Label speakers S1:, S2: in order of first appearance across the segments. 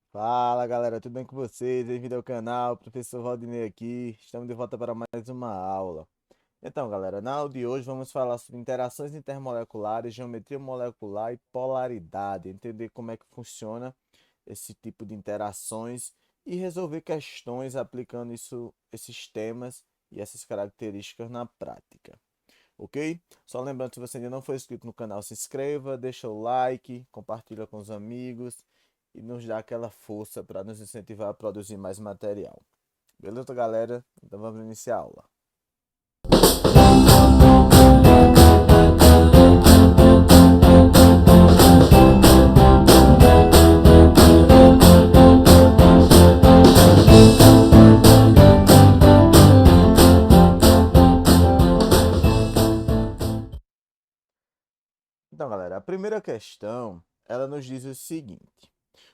S1: Fala galera, tudo bem com vocês? Bem-vindo ao canal, professor Valdinei aqui. Estamos de volta para mais uma aula. Então, galera, na aula de hoje vamos falar sobre interações intermoleculares, geometria molecular e polaridade, entender como é que funciona esse tipo de interações e resolver questões aplicando esses temas e essas características na prática. Ok? Só lembrando, se você ainda não for inscrito no canal, se inscreva, deixa o like, compartilha com os amigos e nos dá aquela força para nos incentivar a produzir mais material. Beleza, galera? Então vamos iniciar a aula. Então, galera, a primeira questão, ela nos diz o seguinte: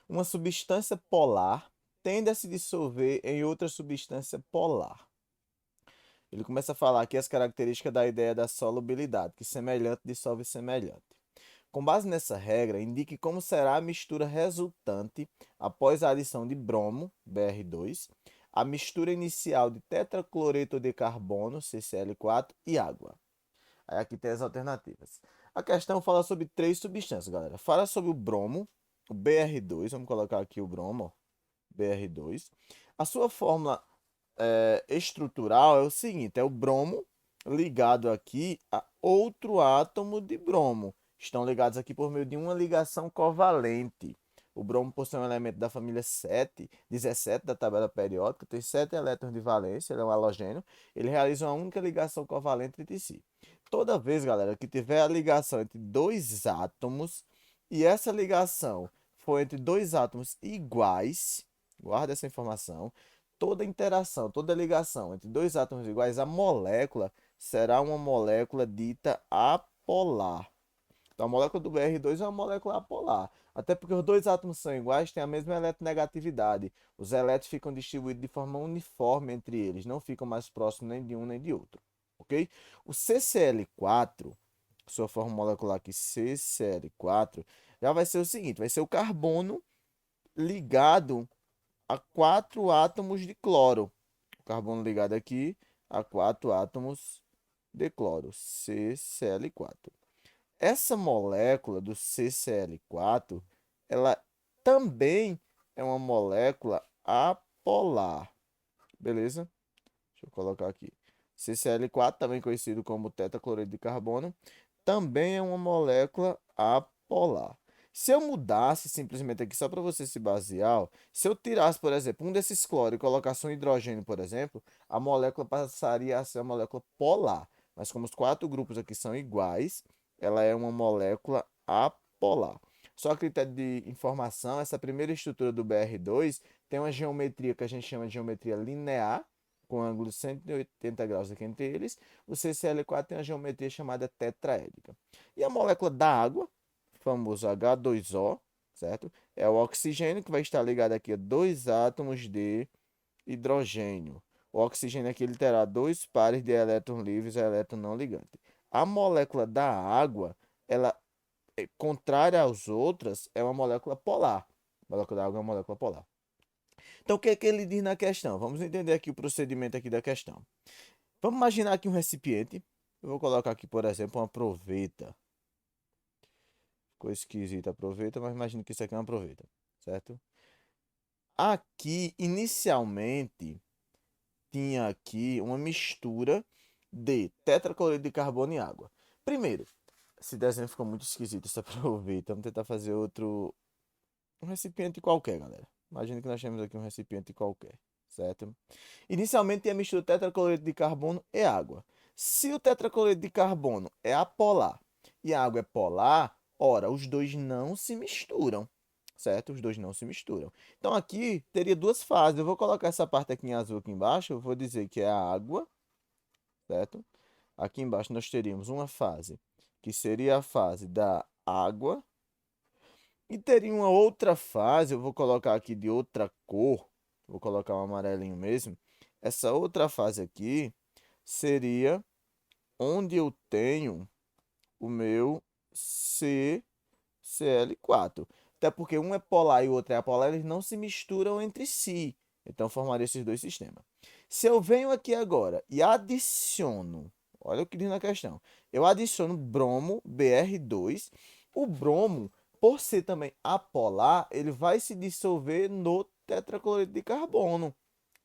S1: uma substância polar tende a se dissolver em outra substância polar. Ele começa a falar aqui as características da ideia da solubilidade, que semelhante dissolve semelhante. Com base nessa regra, indique como será a mistura resultante após a adição de bromo, Br2, a mistura inicial de tetracloreto de carbono, CCl4, e água. Aí aqui tem as alternativas. A questão fala sobre três substâncias, galera. Fala sobre o bromo, o Br2, vamos colocar aqui o bromo, ó, Br2. A sua fórmula estrutural é o seguinte: é o bromo ligado aqui a outro átomo de bromo. Estão ligados aqui por meio de uma ligação covalente. O bromo possui um elemento da família 17 da tabela periódica, tem 7 elétrons de valência, ele é um halogênio. Ele realiza uma única ligação covalente entre si. Toda vez, galera, que tiver a ligação entre dois átomos e essa ligação for entre dois átomos iguais, guarda essa informação, toda interação, toda ligação entre dois átomos iguais, a molécula será uma molécula dita apolar. Então, a molécula do Br2 é uma molécula apolar. Até porque os dois átomos são iguais, têm a mesma eletronegatividade. Os elétrons ficam distribuídos de forma uniforme entre eles, não ficam mais próximos nem de um nem de outro. Ok? O CCl4, sua forma molecular aqui, CCl4, já vai ser o seguinte: vai ser o carbono ligado a quatro átomos de cloro. O carbono ligado aqui a quatro átomos de cloro, CCl4. Essa molécula do CCl4, ela também é uma molécula apolar. Beleza? Deixa eu colocar aqui. CCl4, também conhecido como tetracloreto de carbono, também é uma molécula apolar. Se eu mudasse simplesmente aqui, só para você se basear, ó, se eu tirasse, por exemplo, um desses cloros e colocasse um hidrogênio, por exemplo, a molécula passaria a ser uma molécula polar. Mas como os quatro grupos aqui são iguais, ela é uma molécula apolar. Só a critério de informação, essa primeira estrutura do Br2 tem uma geometria que a gente chama de geometria linear, com ângulo de 180 graus aqui entre eles. O CCl4 tem uma geometria chamada tetraédrica. E a molécula da água, famoso H2O, certo? É o oxigênio que vai estar ligado aqui a dois átomos de hidrogênio. O oxigênio aqui ele terá dois pares de elétrons livres e elétron não ligante. A molécula da água, ela, contrária às outras, é uma molécula polar. A molécula da água é uma molécula polar. Então, o que é que ele diz na questão? Vamos entender aqui o procedimento aqui da questão. Vamos imaginar aqui um recipiente. Eu vou colocar aqui, por exemplo, uma proveta. Ficou esquisito a proveta, mas imagino que isso aqui é uma proveta, certo? Aqui, inicialmente, tinha aqui uma mistura de tetracloreto de carbono e água. Primeiro, esse desenho ficou muito esquisito, essa proveta. Vamos tentar fazer outro... Um recipiente qualquer, galera. Imagina que nós temos aqui um recipiente qualquer, certo? Inicialmente tem a mistura tetracloreto de carbono e água. Se o tetracloreto de carbono é apolar e a água é polar, ora, os dois não se misturam, certo? Os dois não se misturam. Então aqui teria duas fases. Eu vou colocar essa parte aqui em azul aqui embaixo, eu vou dizer que é a água, certo? Aqui embaixo nós teríamos uma fase que seria a fase da água e teria uma outra fase, eu vou colocar aqui de outra cor, vou colocar um amarelinho mesmo. Essa outra fase aqui seria onde eu tenho o meu CCl4. Até porque um é polar e o outro é apolar, eles não se misturam entre si. Então, formaria esses dois sistemas. Se eu venho aqui agora e adiciono, olha o que diz na questão, eu adiciono bromo, Br2, o bromo, por ser também apolar, ele vai se dissolver no tetracloreto de carbono.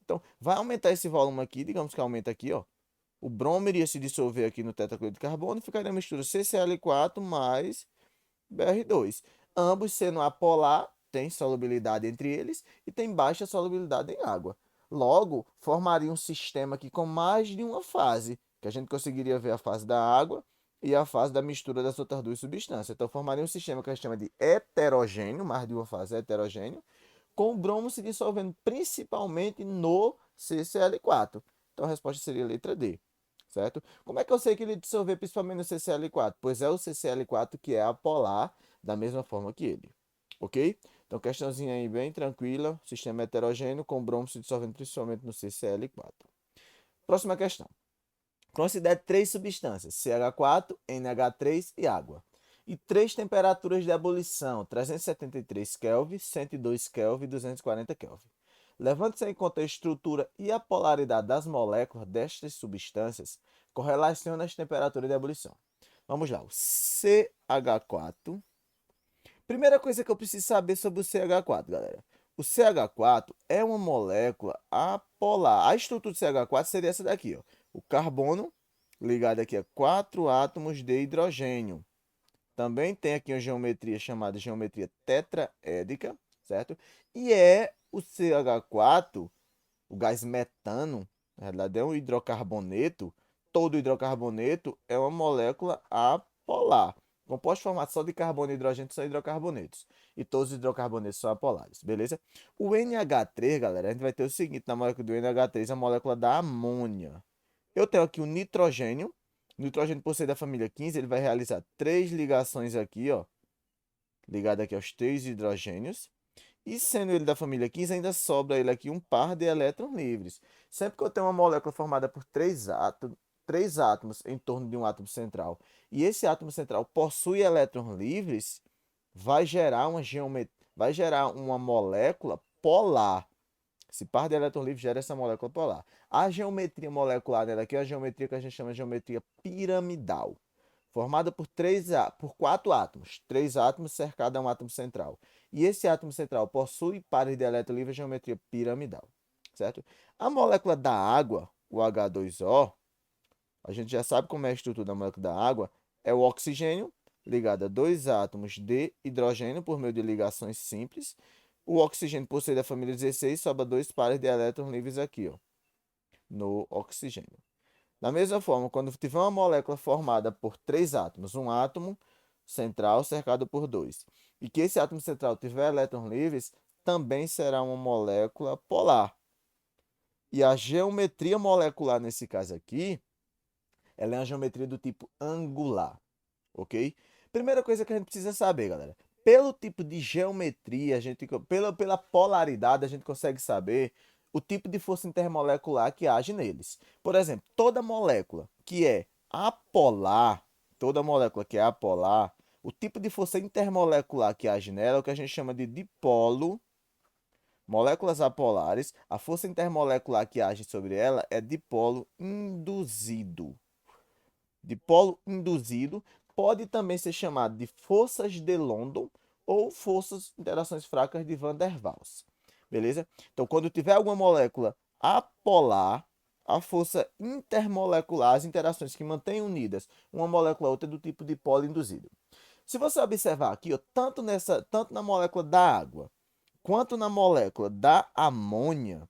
S1: Então, vai aumentar esse volume aqui, digamos que aumenta aqui, ó. O bromo iria se dissolver aqui no tetracloreto de carbono e ficaria a mistura CCl4 mais Br2. Ambos sendo apolar, tem solubilidade entre eles e tem baixa solubilidade em água. Logo, formaria um sistema aqui com mais de uma fase, que a gente conseguiria ver a fase da água e a fase da mistura das outras duas substâncias. Então, formaria um sistema que a gente chama de heterogêneo, mais de uma fase heterogêneo, com o bromo se dissolvendo principalmente no CCl4. Então, a resposta seria a letra D, certo? Como é que eu sei que ele dissolveu principalmente no CCl4? Pois é o CCl4 que é apolar da mesma forma que ele, ok? Então, questãozinha aí bem tranquila, sistema heterogêneo com bromo se dissolvendo principalmente no CCl4. Próxima questão. Considere três substâncias, CH4, NH3 e água. E três temperaturas de ebulição, 373 Kelvin, 102 Kelvin e 240 Kelvin. Levando-se em conta a estrutura e a polaridade das moléculas destas substâncias, correlaciona as temperaturas de ebulição. Vamos lá, o CH4. Primeira coisa que eu preciso saber sobre o CH4, galera. O CH4 é uma molécula apolar. A estrutura do CH4 seria essa daqui, ó. O carbono ligado aqui a 4 átomos de hidrogênio. Também tem aqui uma geometria chamada geometria tetraédrica, certo? E é o CH4, o gás metano, na realidade é um hidrocarboneto. Todo hidrocarboneto é uma molécula apolar. Compostos formados só de carbono e hidrogênio são hidrocarbonetos. E todos os hidrocarbonetos são apolares, beleza? O NH3, galera, a gente vai ter o seguinte na molécula do NH3, a molécula da amônia. Eu tenho aqui o nitrogênio. O nitrogênio, por ser da família 15, ele vai realizar três ligações aqui, ó. Ligado aqui aos três hidrogênios. E sendo ele da família 15, ainda sobra ele aqui um par de elétrons livres. Sempre que eu tenho uma molécula formada por três átomos em torno de um átomo central, e esse átomo central possui elétrons livres, vai gerar uma molécula polar. Esse par de elétrons livres gera essa molécula polar. A geometria molecular dela aqui é a geometria que a gente chama de geometria piramidal, formada por quatro átomos, três átomos cercados a um átomo central. E esse átomo central possui pares de elétrons livres, geometria piramidal, certo? A molécula da água, o H2O, a gente já sabe como é a estrutura da molécula da água, é o oxigênio ligado a dois átomos de hidrogênio por meio de ligações simples. O oxigênio, por ser da família 16, sobra dois pares de elétrons livres aqui, ó, no oxigênio. Da mesma forma, quando tiver uma molécula formada por três átomos, um átomo central cercado por dois, e que esse átomo central tiver elétrons livres, também será uma molécula polar. E a geometria molecular, nesse caso aqui, ela é uma geometria do tipo angular, ok? Primeira coisa que a gente precisa saber, galera. Pelo tipo de geometria, pela polaridade, a gente consegue saber o tipo de força intermolecular que age neles. Por exemplo, toda molécula que é apolar, o tipo de força intermolecular que age nela é o que a gente chama de dipolo. Moléculas apolares, a força intermolecular que age sobre ela é dipolo induzido. Dipolo induzido pode também ser chamado de forças de London ou forças interações fracas de Van der Waals. Beleza? Então, quando tiver alguma molécula apolar, a força intermolecular, as interações que mantêm unidas uma molécula a outra é do tipo dipolo induzido. Se você observar aqui, ó, tanto na molécula da água quanto na molécula da amônia,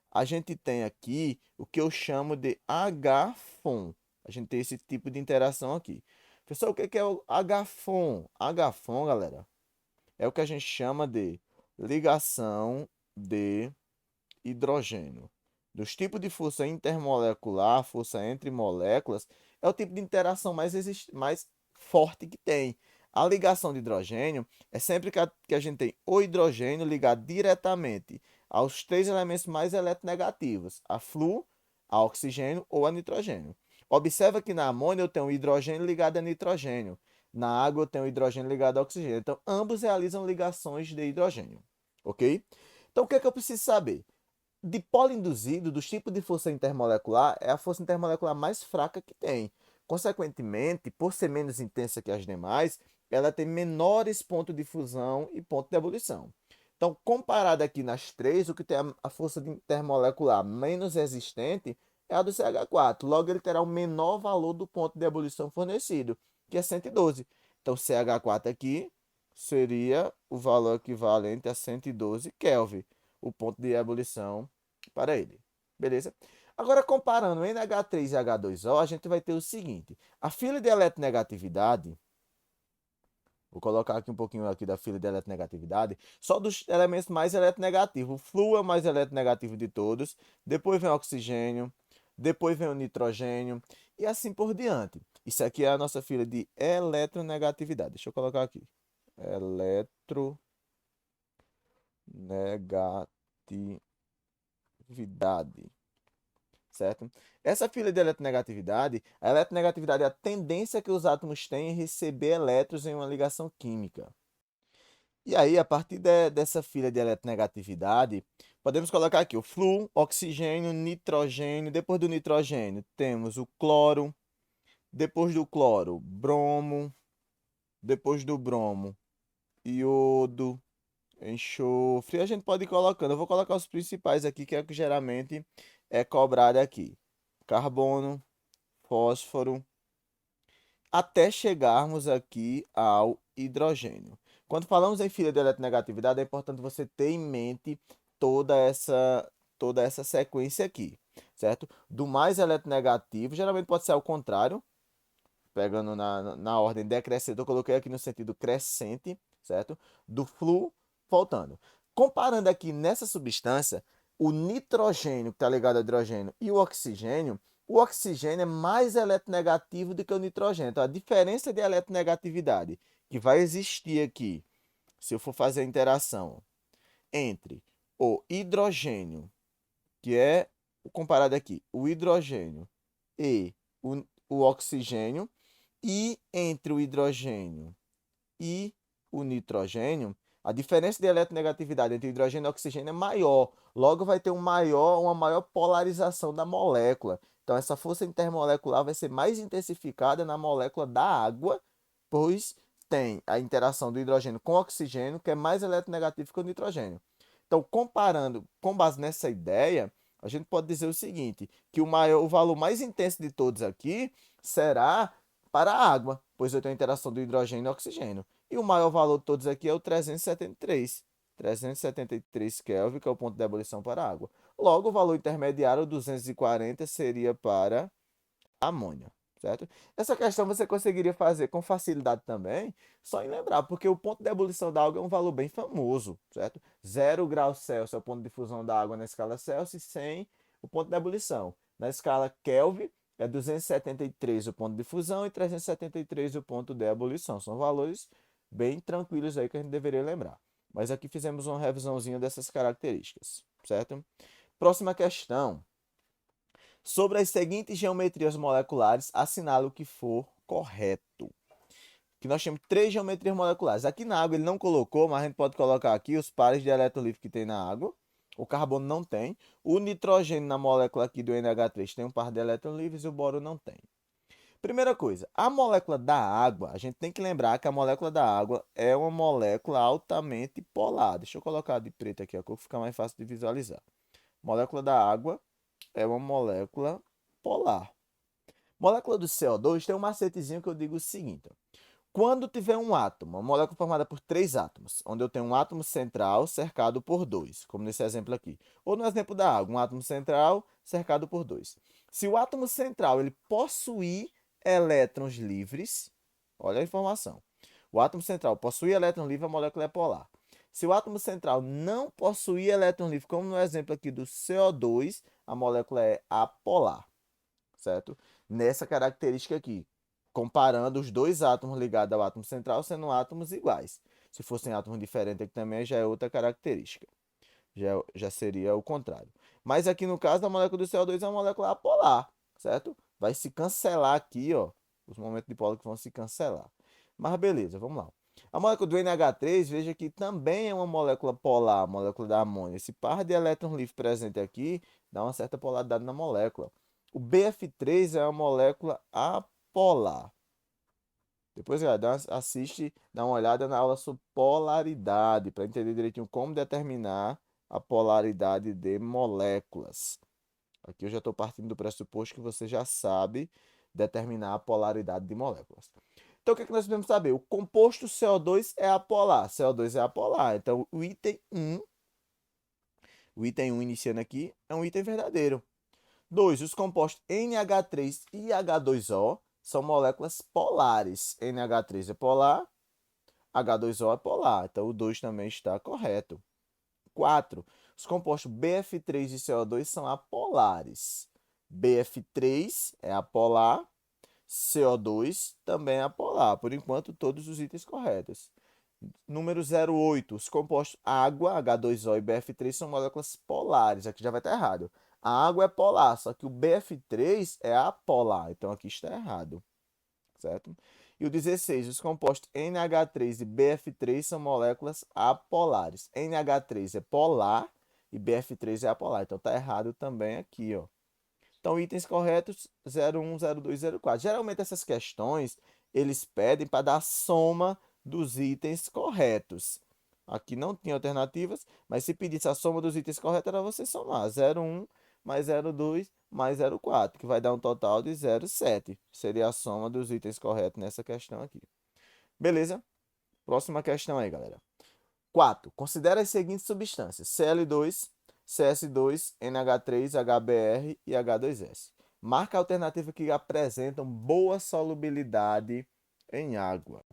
S1: a gente tem aqui o que eu chamo de H-FON. A gente tem esse tipo de interação aqui. Pessoal, o que é o H-FON? H-FON, galera, é o que a gente chama de ligação de hidrogênio. Dos tipos de força intermolecular, força entre moléculas, é o tipo de interação mais forte que tem. A ligação de hidrogênio é sempre que a gente tem o hidrogênio ligado diretamente aos três elementos mais eletronegativos, a flúor, a oxigênio ou a nitrogênio. Observa que na amônia eu tenho o hidrogênio ligado a nitrogênio. Na água eu tenho hidrogênio ligado ao oxigênio. Então, ambos realizam ligações de hidrogênio, ok? Então, o que é que eu preciso saber? Dipolo induzido, dos tipos de força intermolecular, é a força intermolecular mais fraca que tem. Consequentemente, por ser menos intensa que as demais, ela tem menores pontos de fusão e ponto de ebulição. Então, comparado aqui nas três, o que tem a força intermolecular menos resistente é a do CH4. Logo, ele terá o menor valor do ponto de ebulição fornecido, que é 112. Então, CH4 aqui seria o valor equivalente a 112 Kelvin, o ponto de ebulição para ele. Beleza? Agora, comparando NH3 e H2O, a gente vai ter o seguinte. A fila de eletronegatividade, vou colocar aqui um pouquinho aqui da fila de eletronegatividade, só dos elementos mais eletronegativos. O flúor é o mais eletronegativo de todos, depois vem o oxigênio, depois vem o nitrogênio e assim por diante. Isso aqui é a nossa fila de eletronegatividade. Deixa eu colocar aqui. Eletronegatividade. Certo? Essa fila de eletronegatividade, a eletronegatividade é a tendência que os átomos têm em receber elétrons em uma ligação química. E aí, a partir dessa fila de eletronegatividade, podemos colocar aqui o flúor, oxigênio, nitrogênio. Depois do nitrogênio, temos o cloro. Depois do cloro, bromo. Depois do bromo, iodo, enxofre. A gente pode ir colocando. Eu vou colocar os principais aqui, que é o que geralmente é cobrado aqui. Carbono, fósforo, até chegarmos aqui ao hidrogênio. Quando falamos em fila de eletronegatividade, é importante você ter em mente toda essa sequência aqui, certo? Do mais eletronegativo, geralmente pode ser ao contrário, pegando na ordem decrescente, eu coloquei aqui no sentido crescente, certo? Do flúor, voltando. Comparando aqui nessa substância, o nitrogênio, que está ligado ao hidrogênio, e o oxigênio é mais eletronegativo do que o nitrogênio. Então, a diferença de eletronegatividade que vai existir aqui, se eu for fazer a interação entre o hidrogênio, que é comparado aqui, o hidrogênio e o oxigênio, e entre o hidrogênio e o nitrogênio, a diferença de eletronegatividade entre hidrogênio e oxigênio é maior. Logo, vai ter uma maior polarização da molécula. Então, essa força intermolecular vai ser mais intensificada na molécula da água, pois tem a interação do hidrogênio com o oxigênio, que é mais eletronegativo que o nitrogênio. Então, comparando, com base nessa ideia, a gente pode dizer o seguinte, que o valor mais intenso de todos aqui será para a água, pois eu tenho a interação do hidrogênio e oxigênio. E o maior valor de todos aqui é o 373. 373 Kelvin, que é o ponto de ebulição para a água. Logo, o valor intermediário, 240, seria para a amônia, certo? Essa questão você conseguiria fazer com facilidade também, só em lembrar, porque o ponto de ebulição da água é um valor bem famoso, certo? 0 graus Celsius é o ponto de fusão da água na escala Celsius, 100 o ponto de ebulição. Na escala Kelvin, é 273 o ponto de fusão e 373 o ponto de ebulição. São valores bem tranquilos aí que a gente deveria lembrar. Mas aqui fizemos uma revisãozinha dessas características, certo? Próxima questão. Sobre as seguintes geometrias moleculares, assinale o que for correto. Que nós temos três geometrias moleculares. Aqui na água ele não colocou, mas a gente pode colocar aqui os pares de elétron livre que tem na água. O carbono não tem. O nitrogênio na molécula aqui do NH3 tem um par de elétrons livres e o boro não tem. Primeira coisa, a molécula da água, a gente tem que lembrar que a molécula da água é uma molécula altamente polar. Deixa eu colocar de preto aqui a cor, fica mais fácil de visualizar. Molécula da água é uma molécula polar. Molécula do CO2 tem um macetezinho que eu digo o seguinte. Quando tiver um átomo, uma molécula formada por três átomos, onde eu tenho um átomo central cercado por dois, como nesse exemplo aqui. Ou no exemplo da água, um átomo central cercado por dois. Se o átomo central ele possuir elétrons livres, olha a informação. O átomo central possui elétron livre, a molécula é polar. Se o átomo central não possuir elétron livre, como no exemplo aqui do CO2, a molécula é apolar, certo? Nessa característica aqui, comparando os dois átomos ligados ao átomo central sendo átomos iguais. Se fossem átomos diferentes aqui também já é outra característica. Já seria o contrário. Mas aqui no caso, a molécula do CO2 é uma molécula apolar, certo? Vai se cancelar aqui, ó, os momentos dipolo que vão se cancelar. Mas beleza, vamos lá. A molécula do NH3, veja que também é uma molécula polar, a molécula da amônia. Esse par de elétrons livres presente aqui dá uma certa polaridade na molécula. O BF3 é uma molécula apolar. Depois, galera, assiste, dá uma olhada na aula sobre polaridade, para entender direitinho como determinar a polaridade de moléculas. Aqui eu já estou partindo do pressuposto que você já sabe determinar a polaridade de moléculas. Então, o que nós devemos saber? O composto CO2 é apolar. CO2 é apolar. Então, o item 1 iniciando aqui, é um item verdadeiro. 2. Os compostos NH3 e H2O são moléculas polares. NH3 é polar, H2O é polar. Então, o 2 também está correto. 4. Os compostos BF3 e CO2 são apolares. BF3 é apolar, CO2 também é apolar. Por enquanto, todos os itens corretos. Número 08. Os compostos água, H2O e BF3 são moléculas polares. Aqui já vai estar errado. A água é polar, só que o BF3 é apolar. Então, aqui está errado. Certo? E o 16, os compostos NH3 e BF3 são moléculas apolares. NH3 é polar e BF3 é apolar. Então, está errado também aqui, ó. Então, itens corretos 01, 02, 04. Geralmente, essas questões, eles pedem para dar a soma dos itens corretos. Aqui não tinha alternativas, mas se pedisse a soma dos itens corretos, era você somar 01 mais 02 mais 04, que vai dar um total de 07. Seria a soma dos itens corretos nessa questão aqui. Beleza? Próxima questão aí, galera. 4. Considere as seguintes substâncias: Cl2, CS2, NH3, HBr e H2S. Marca a alternativa que apresentam boa solubilidade em água.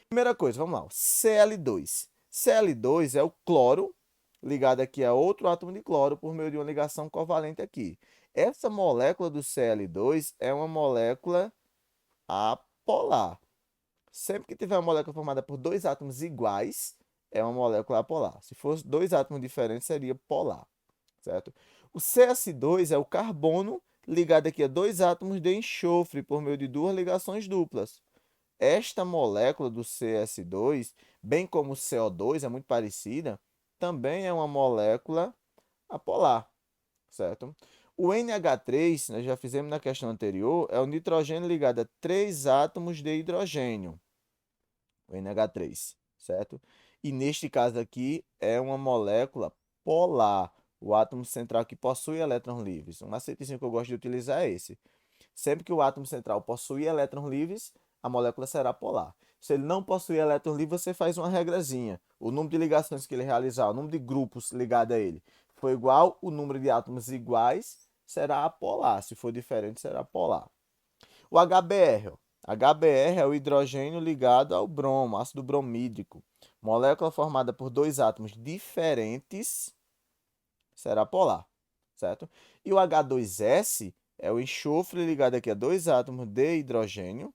S1: Primeira coisa, vamos lá. Cl2. Cl2 é o cloro ligado aqui a outro átomo de cloro por meio de uma ligação covalente aqui. Essa molécula do Cl2 é uma molécula apolar. Sempre que tiver uma molécula formada por dois átomos iguais, é uma molécula apolar. Se fosse dois átomos diferentes, seria polar, certo? O CS2 é o carbono ligado aqui a dois átomos de enxofre por meio de duas ligações duplas. Esta molécula do CS2, bem como o CO2, é muito parecida, também é uma molécula apolar, certo? O NH3, nós já fizemos na questão anterior, é o nitrogênio ligado a três átomos de hidrogênio, o NH3, certo? E neste caso aqui é uma molécula polar. O átomo central que possui elétrons livres. Um macetezinho que eu gosto de utilizar é esse. Sempre que o átomo central possui elétrons livres, a molécula será polar. Se ele não possuir elétrons livres, você faz uma regrazinha. O número de ligações que ele realizar, o número de grupos ligados a ele, for igual, o número de átomos iguais, será apolar. Se for diferente, será polar. O HBr, ó. HBr é o hidrogênio ligado ao bromo, ácido bromídrico. Molécula formada por dois átomos diferentes, será polar, certo? E o H2S é o enxofre ligado aqui a dois átomos de hidrogênio,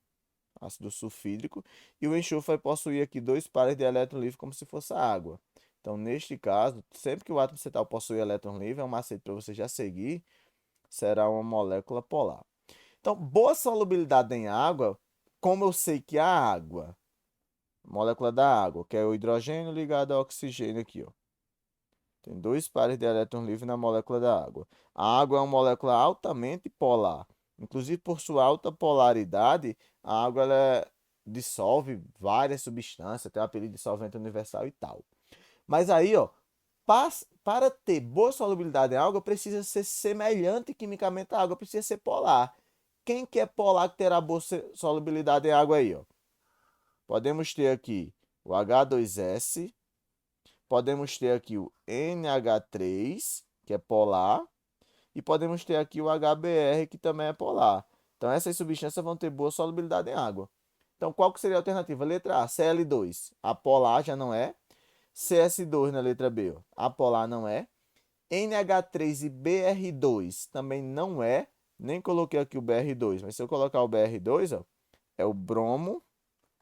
S1: ácido sulfídrico, e o enxofre vai possuir aqui dois pares de elétron livre como se fosse água. Então, neste caso, sempre que o átomo central possui elétron livre, é um macete para você já seguir, será uma molécula polar. Então, boa solubilidade em água, como eu sei que a água, molécula da água, que é o hidrogênio ligado ao oxigênio aqui, ó. Tem dois pares de elétrons livres na molécula da água. A água é uma molécula altamente polar. Inclusive, por sua alta polaridade, a água ela dissolve várias substâncias, tem o apelido de solvente universal e tal. Mas aí, ó, para ter boa solubilidade em água, precisa ser semelhante quimicamente à água, precisa ser polar. Quem que é polar que terá boa solubilidade em água aí, ó? Podemos ter aqui o H2S, podemos ter aqui o NH3, que é polar, e podemos ter aqui o HBr, que também é polar. Então, essas substâncias vão ter boa solubilidade em água. Então, qual que seria a alternativa? Letra A, Cl2. Apolar já não é. CS2 na letra B, ó. Apolar não é. NH3 e Br2 também não é. Nem coloquei aqui o Br2, mas se eu colocar o Br2, ó, é o bromo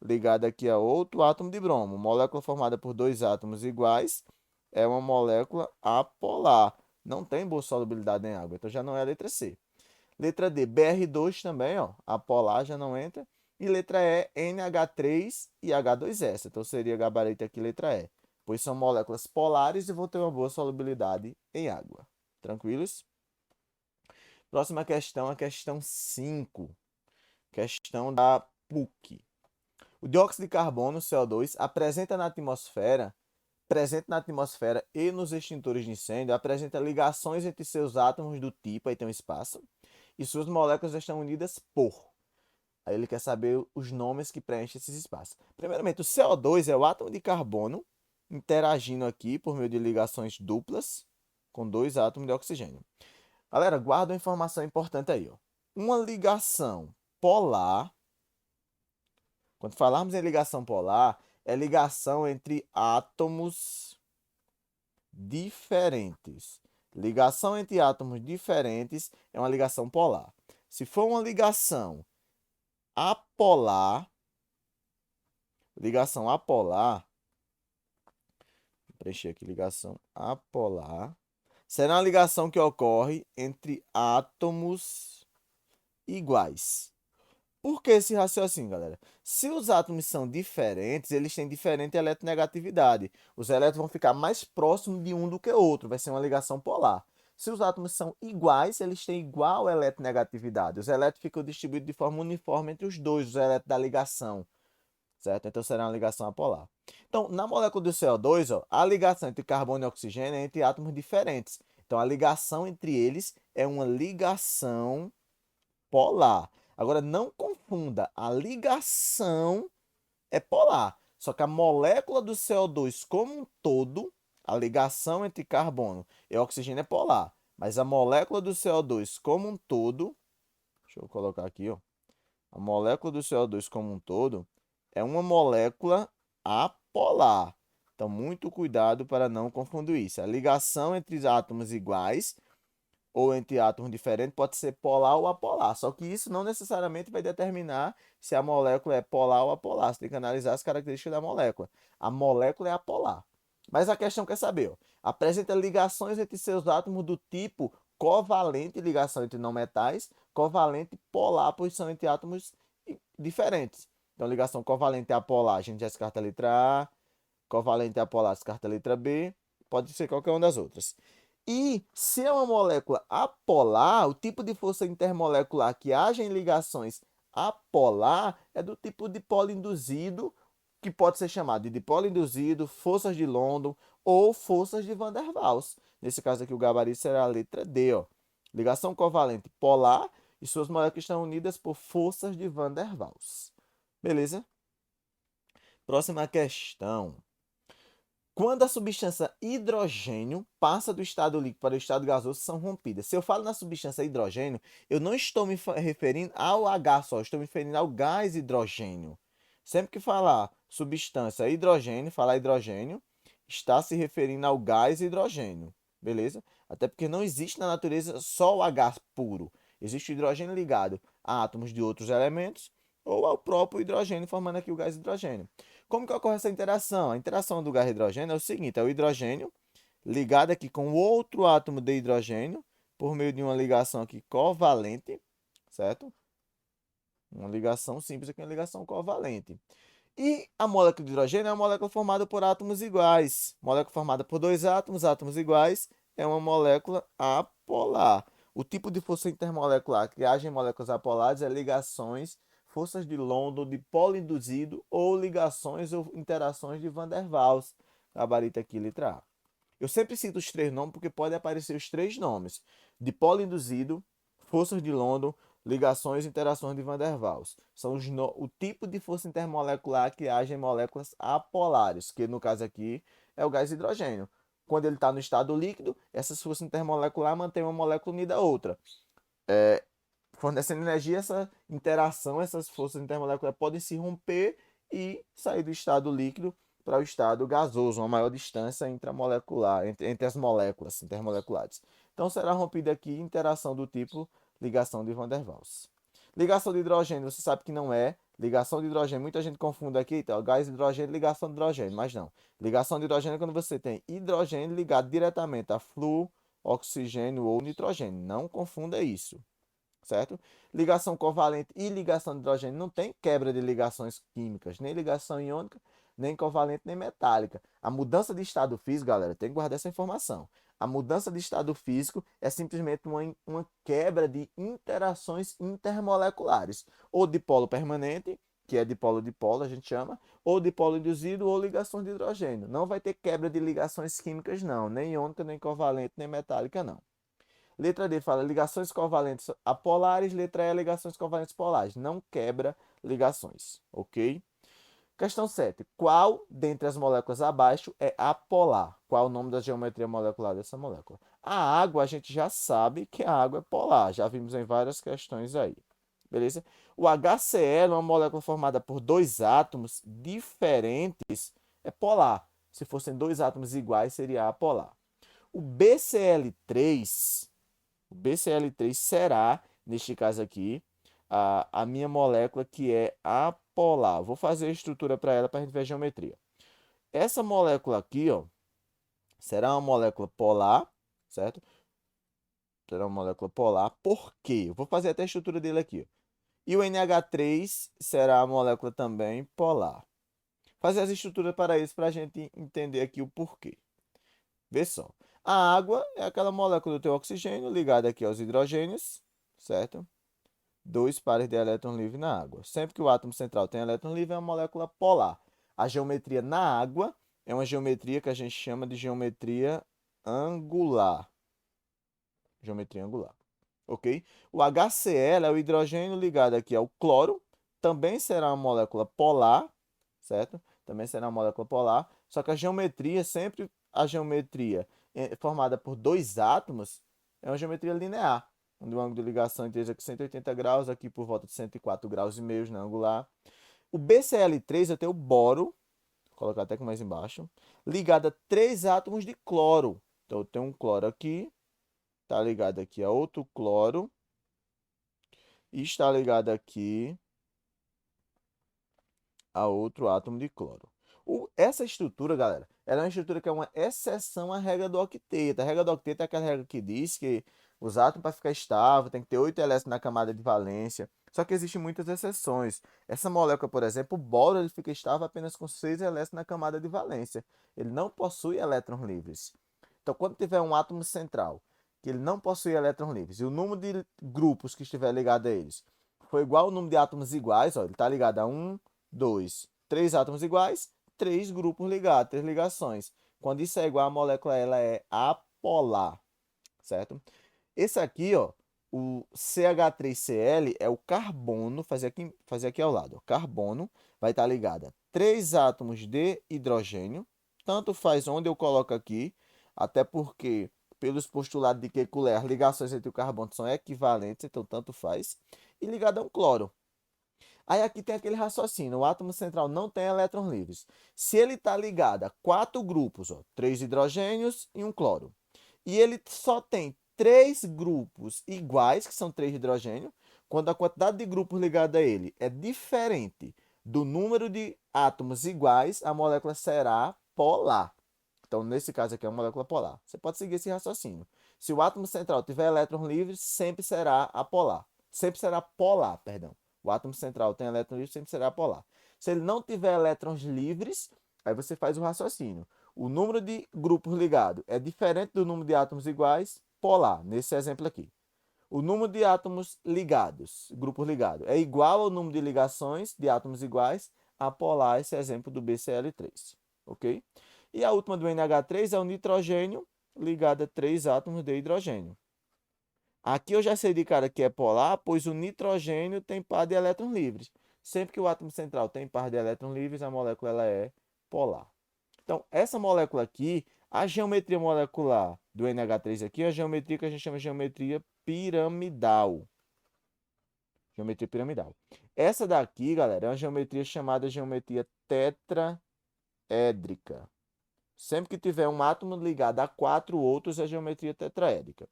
S1: ligado aqui a outro átomo de bromo. Molécula formada por dois átomos iguais é uma molécula apolar. Não tem boa solubilidade em água, então já não é a letra C. Letra D, Br2 também, ó, apolar já não entra. E letra E, NH3 e H2S. Então seria gabarito aqui letra E, pois são moléculas polares e vão ter uma boa solubilidade em água. Tranquilos? Próxima questão, a questão 5. Questão da PUC. O dióxido de carbono, CO2, presente na atmosfera e nos extintores de incêndio, apresenta ligações entre seus átomos do tipo, aí tem um espaço, e suas moléculas estão unidas por. Aí ele quer saber os nomes que preenchem esses espaços. Primeiramente, o CO2 é o átomo de carbono interagindo aqui por meio de ligações duplas com dois átomos de oxigênio. Galera, guarda uma informação importante aí, ó. Uma ligação polar, quando falarmos em ligação polar, é ligação entre átomos diferentes. Ligação entre átomos diferentes é uma ligação polar. Se for uma ligação apolar, vou preencher aqui, ligação apolar, será uma ligação que ocorre entre átomos iguais. Por que esse raciocínio, galera? Se os átomos são diferentes, eles têm diferente eletronegatividade. Os elétrons vão ficar mais próximos de um do que o outro. Vai ser uma ligação polar. Se os átomos são iguais, eles têm igual eletronegatividade. Os elétrons ficam distribuídos de forma uniforme entre os dois, os elétrons da ligação. Certo? Então será uma ligação apolar. Então, na molécula do CO2, ó, a ligação entre carbono e oxigênio é entre átomos diferentes. Então, a ligação entre eles é uma ligação polar. Agora, não confunda, a ligação é polar. Só que a molécula do CO2 como um todo, a ligação entre carbono e oxigênio é polar. Mas a molécula do CO2 como um todo, deixa eu colocar aqui, ó. A molécula do CO2 como um todo é uma molécula apolar. Então, muito cuidado para não confundir isso. A ligação entre átomos iguais ou entre átomos diferentes pode ser polar ou apolar. Só que isso não necessariamente vai determinar se a molécula é polar ou apolar. Você tem que analisar as características da molécula. A molécula é apolar. Mas a questão quer saber, ó, apresenta ligações entre seus átomos do tipo covalente, ligação entre não metais, covalente polar, pois são entre átomos diferentes. Então, ligação covalente apolar, a gente já descarta a letra A, covalente apolar, descarta a letra B, pode ser qualquer uma das outras. E se é uma molécula apolar, o tipo de força intermolecular que age em ligações apolar é do tipo dipolo induzido, que pode ser chamado de dipolo induzido, forças de London ou forças de Van der Waals. Nesse caso aqui, o gabarito será a letra D, ó. Ligação covalente polar e suas moléculas estão unidas por forças de Van der Waals. Beleza? Próxima questão. Quando a substância hidrogênio passa do estado líquido para o estado gasoso, são rompidas. Se eu falo na substância hidrogênio, eu não estou me referindo ao H só, estou me referindo ao gás hidrogênio. Sempre que falar substância hidrogênio, falar hidrogênio, está se referindo ao gás hidrogênio. Beleza? Até porque não existe na natureza só o H puro. Existe o hidrogênio ligado a átomos de outros elementos ou ao próprio hidrogênio, formando aqui o gás hidrogênio. Como que ocorre essa interação? A interação do gás hidrogênio é o seguinte, é o hidrogênio ligado aqui com outro átomo de hidrogênio por meio de uma ligação aqui covalente, certo? Uma ligação simples aqui, uma ligação covalente. E a molécula de hidrogênio é uma molécula formada por átomos iguais. Molécula formada por dois átomos, átomos iguais, é uma molécula apolar. O tipo de força intermolecular que age em moléculas apolares é ligações, forças de London, dipolo induzido ou ligações ou interações de Van der Waals. Gabarito aqui, letra A. Eu sempre cito os três nomes porque podem aparecer os três nomes. Dipolo induzido, forças de London, ligações e interações de Van der Waals. São o tipo de força intermolecular que age em moléculas apolares, que no caso aqui é o gás hidrogênio. Quando ele está no estado líquido, essas forças intermoleculares mantêm uma molécula unida a outra. Fornecendo energia, essa interação, essas forças intermoleculares podem se romper e sair do estado líquido para o estado gasoso, uma maior distância intramolecular, entre as moléculas intermoleculares. Então, será rompida aqui interação do tipo ligação de Van der Waals. Ligação de hidrogênio, você sabe que não é. Ligação de hidrogênio, muita gente confunde aqui, então, gás de hidrogênio e ligação de hidrogênio, mas não. Ligação de hidrogênio é quando você tem hidrogênio ligado diretamente a flúor, oxigênio ou nitrogênio. Não confunda isso. certo? Ligação covalente e ligação de hidrogênio não tem quebra de ligações químicas, nem ligação iônica, nem covalente, nem metálica. A mudança de estado físico, galera, tem que guardar essa informação. A mudança de estado físico é simplesmente uma quebra de interações intermoleculares, ou dipolo permanente, que é dipolo-dipolo, a gente chama, ou dipolo induzido, ou ligação de hidrogênio. Não vai ter quebra de ligações químicas, não, nem iônica, nem covalente, nem metálica, não. Letra D fala ligações covalentes apolares. Letra E, ligações covalentes polares. Não quebra ligações, ok? Questão 7. Qual dentre as moléculas abaixo é apolar? Qual é o nome da geometria molecular dessa molécula? A água, a gente já sabe que a água é polar. Já vimos em várias questões aí. Beleza? O HCl, uma molécula formada por dois átomos diferentes, é polar. Se fossem dois átomos iguais, seria apolar. O BCl3 será, neste caso aqui, a minha molécula que é apolar. Vou fazer a estrutura para ela para a gente ver a geometria. Essa molécula aqui, ó, será uma molécula polar, certo? Será uma molécula polar. Por quê? Eu vou fazer até a estrutura dele aqui. E o NH3 será a molécula também polar. Fazer as estruturas para isso para a gente entender aqui o porquê. Vê só. A água é aquela molécula do teu oxigênio ligada aqui aos hidrogênios, certo? Dois pares de elétrons livres na água. Sempre que o átomo central tem elétron livre, é uma molécula polar. A geometria na água é uma geometria que a gente chama de geometria angular. Geometria angular. Ok? O HCl é o hidrogênio ligado aqui ao cloro. Também será uma molécula polar, certo? Também será uma molécula polar. Só que a geometria, sempre a geometria formada por dois átomos, é uma geometria linear. Onde o ângulo de ligação esteja aqui 180 graus, aqui por volta de 104 graus e meio na angular. O BCl3 eu tenho o boro, vou colocar até aqui mais embaixo, ligado a três átomos de cloro. Então eu tenho um cloro aqui, está ligado aqui a outro cloro, e está ligado aqui a outro átomo de cloro. Essa estrutura, galera, ela é uma estrutura que é uma exceção à regra do octeto. A regra do octeto é aquela regra que diz que os átomos, para ficar estável, tem que ter 8 elétrons na camada de valência. Só que existem muitas exceções. Essa molécula, por exemplo, o boro, ele fica estável apenas com 6 elétrons na camada de valência. Ele não possui elétrons livres. Então, quando tiver um átomo central que ele não possui elétrons livres e o número de grupos que estiver ligado a eles for igual ao número de átomos iguais, ó, ele está ligado a 1, 2, 3 átomos iguais, 3 grupos ligados, 3 ligações. Quando isso é igual, a molécula ela é apolar, certo? Esse aqui, ó, o CH3Cl é o carbono, fazer aqui ao lado, ó, carbono vai estar ligado a 3 átomos de hidrogênio, tanto faz onde eu coloco aqui, até porque pelos postulados de Kekulé, as ligações entre o carbono são equivalentes, então tanto faz, e ligado a um cloro. Aí aqui tem aquele raciocínio, o átomo central não tem elétrons livres. Se ele está ligado a 4 grupos, ó, 3 hidrogênios e um cloro, e ele só tem 3 grupos iguais, que são 3 hidrogênios, quando a quantidade de grupos ligados a ele é diferente do número de átomos iguais, a molécula será polar. Então, nesse caso aqui, é uma molécula polar. Você pode seguir esse raciocínio. Se o átomo central tiver elétrons livres, sempre será apolar. Sempre será polar, perdão. O átomo central tem elétrons livres, sempre será polar. Se ele não tiver elétrons livres, aí você faz o raciocínio. O número de grupos ligados é diferente do número de átomos iguais, polar, nesse exemplo aqui. O número de átomos ligados, grupos ligados, é igual ao número de ligações de átomos iguais, apolar, esse exemplo do BCl3, ok? E a última do NH3 é o nitrogênio ligado a 3 átomos de hidrogênio. Aqui eu já sei de cara que é polar, pois o nitrogênio tem par de elétrons livres. Sempre que o átomo central tem par de elétrons livres, a molécula ela é polar. Então, essa molécula aqui, a geometria molecular do NH3 aqui é a geometria que a gente chama de geometria piramidal. Geometria piramidal. Essa daqui, galera, é uma geometria chamada geometria tetraédrica. Sempre que tiver um átomo ligado a 4 outros, é geometria tetraédrica.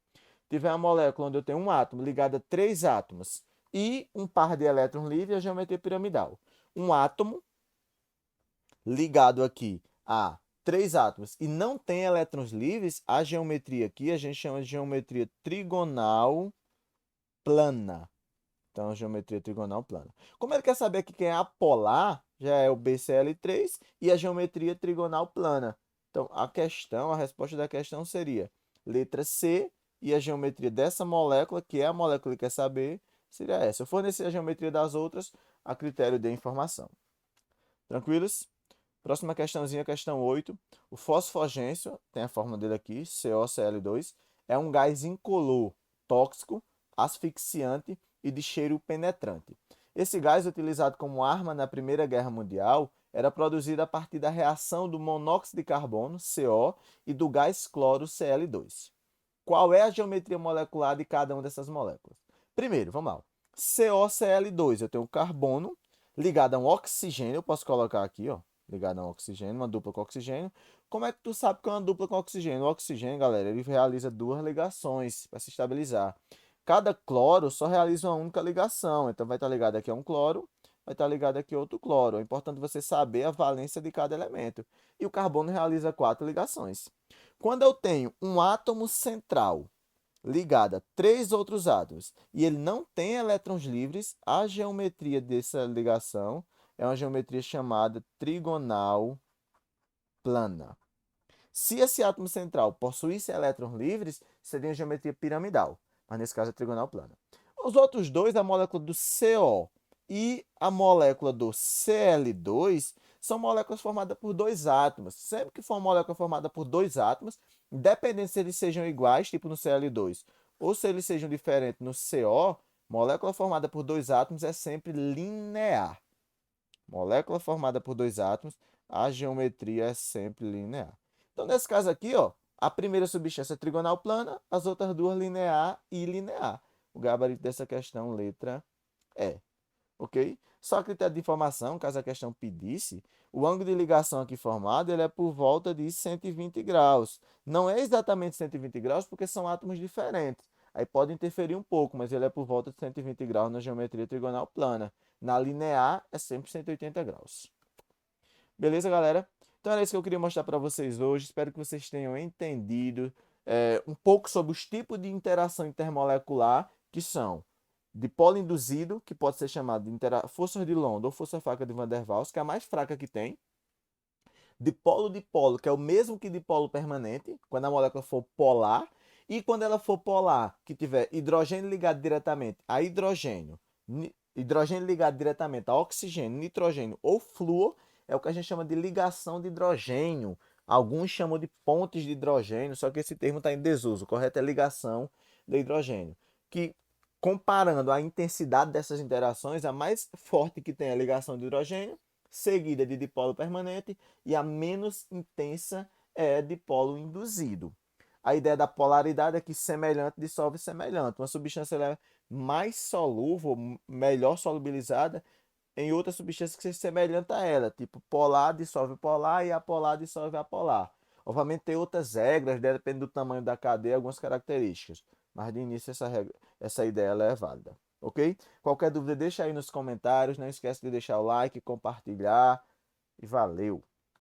S1: Tiver uma molécula onde eu tenho um átomo ligado a 3 átomos e um par de elétrons livres, é geometria piramidal. Um átomo ligado aqui a 3 átomos e não tem elétrons livres, a geometria aqui a gente chama de geometria trigonal plana. Então, geometria trigonal plana. Como ele quer saber aqui quem é apolar, já é o BCl3 e a geometria trigonal plana. Então, a resposta da questão seria letra C e a geometria dessa molécula, que é a molécula que quer saber, seria essa. Eu fornecer a geometria das outras a critério de informação. Tranquilos? Próxima questãozinha, questão 8. O fosfogêncio, tem a fórmula dele aqui, CoCl2, é um gás incolor, tóxico, asfixiante e de cheiro penetrante. Esse gás, utilizado como arma na Primeira Guerra Mundial, era produzido a partir da reação do monóxido de carbono, CO, e do gás cloro, Cl2. Qual é a geometria molecular de cada uma dessas moléculas? Primeiro, vamos lá. CoCl2, eu tenho carbono ligado a um oxigênio, eu posso colocar aqui, ó, ligado a um oxigênio, uma dupla com oxigênio. Como é que tu sabe que é uma dupla com oxigênio? O oxigênio, galera, ele realiza duas ligações para se estabilizar. Cada cloro só realiza uma única ligação, então vai estar ligado aqui a um cloro, vai estar ligado aqui a outro cloro. É importante você saber a valência de cada elemento. E o carbono realiza 4 ligações. Quando eu tenho um átomo central ligado a 3 outros átomos e ele não tem elétrons livres, a geometria dessa ligação é uma geometria chamada trigonal plana. Se esse átomo central possuísse elétrons livres, seria uma geometria piramidal, mas nesse caso é trigonal plana. Os outros dois, a molécula do CO e a molécula do Cl2, são moléculas formadas por dois átomos. Sempre que for uma molécula formada por dois átomos, independente se eles sejam iguais, tipo no Cl2, ou se eles sejam diferentes no CO, molécula formada por dois átomos é sempre linear. Molécula formada por dois átomos, a geometria é sempre linear. Então, nesse caso aqui, ó, a primeira substância é trigonal plana, as outras duas linear e linear. O gabarito dessa questão, letra E. Ok? Só a critério de informação, caso a questão pedisse, o ângulo de ligação aqui formado ele é por volta de 120 graus. Não é exatamente 120 graus, porque são átomos diferentes. Aí pode interferir um pouco, mas ele é por volta de 120 graus na geometria trigonal plana. Na linear, é sempre 180 graus. Beleza, galera? Então era isso que eu queria mostrar para vocês hoje. Espero que vocês tenham entendido um pouco sobre os tipos de interação intermolecular que são dipolo induzido, que pode ser chamado de força de London ou força fraca de Van der Waals, que é a mais fraca que tem. Dipolo-dipolo, que é o mesmo que dipolo permanente, quando a molécula for polar. E quando ela for polar, que tiver hidrogênio ligado diretamente a hidrogênio, hidrogênio ligado diretamente a oxigênio, nitrogênio ou flúor, é o que a gente chama de ligação de hidrogênio. Alguns chamam de pontes de hidrogênio, só que esse termo está em desuso. O correto é ligação de hidrogênio. Que, comparando a intensidade dessas interações, a mais forte que tem é a ligação de hidrogênio, seguida de dipolo permanente, e a menos intensa é dipolo induzido. A ideia da polaridade é que semelhante dissolve semelhante. Uma substância é mais solúvel, melhor solubilizada, em outra substância que seja semelhante a ela, tipo polar dissolve polar e apolar dissolve apolar. Obviamente tem outras regras, depende do tamanho da cadeia, algumas características, mas de início essa ideia ela é válida, ok? Qualquer dúvida deixa aí nos comentários, não esquece de deixar o like, compartilhar e valeu!